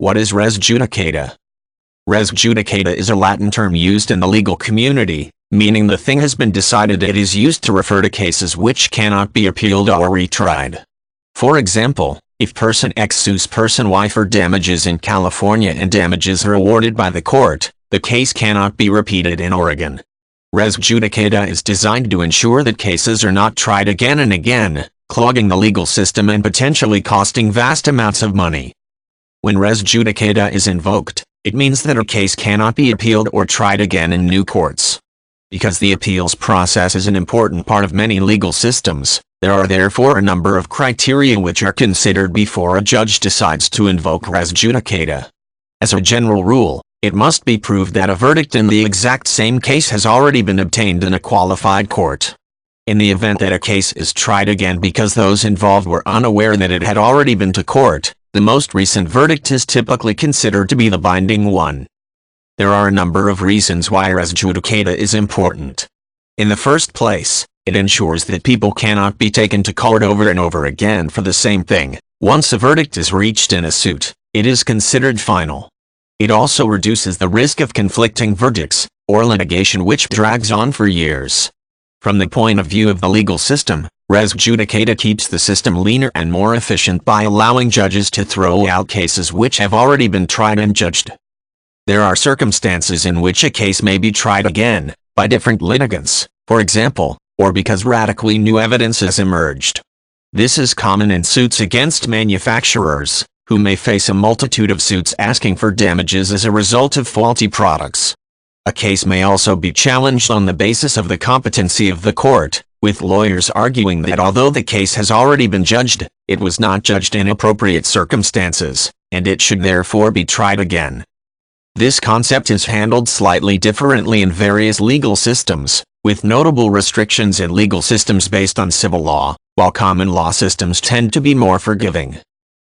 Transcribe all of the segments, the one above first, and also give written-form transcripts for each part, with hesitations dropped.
What is res judicata? Res judicata is a Latin term used in the legal community, meaning the thing has been decided. It is used to refer to cases which cannot be appealed or retried. For example, if person X sues person Y for damages in California and damages are awarded by the court, the case cannot be repeated in Oregon. Res judicata is designed to ensure that cases are not tried again and again, clogging the legal system and potentially costing vast amounts of money. When res judicata is invoked, it means that a case cannot be appealed or tried again in new courts. Because the appeals process is an important part of many legal systems, there are therefore a number of criteria which are considered before a judge decides to invoke res judicata. As a general rule, it must be proved that a verdict in the exact same case has already been obtained in a qualified court. In the event that a case is tried again because those involved were unaware that it had already been to court, the most recent verdict is typically considered to be the binding one. There are a number of reasons why res judicata is important. In the first place, it ensures that people cannot be taken to court over and over again for the same thing. Once a verdict is reached in a suit, it is considered final. It also reduces the risk of conflicting verdicts, or litigation which drags on for years. From the point of view of the legal system, res judicata keeps the system leaner and more efficient by allowing judges to throw out cases which have already been tried and judged. There are circumstances in which a case may be tried again, by different litigants, for example, or because radically new evidence has emerged. This is common in suits against manufacturers, who may face a multitude of suits asking for damages as a result of faulty products. A case may also be challenged on the basis of the competency of the court, with lawyers arguing that although the case has already been judged, it was not judged in appropriate circumstances, and it should therefore be tried again. This concept is handled slightly differently in various legal systems, with notable restrictions in legal systems based on civil law, while common law systems tend to be more forgiving.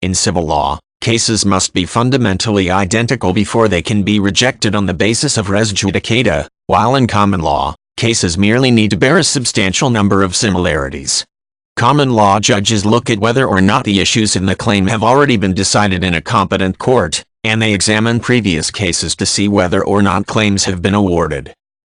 In civil law, cases must be fundamentally identical before they can be rejected on the basis of res judicata, while in common law, cases merely need to bear a substantial number of similarities. Common law judges look at whether or not the issues in the claim have already been decided in a competent court, and they examine previous cases to see whether or not claims have been awarded.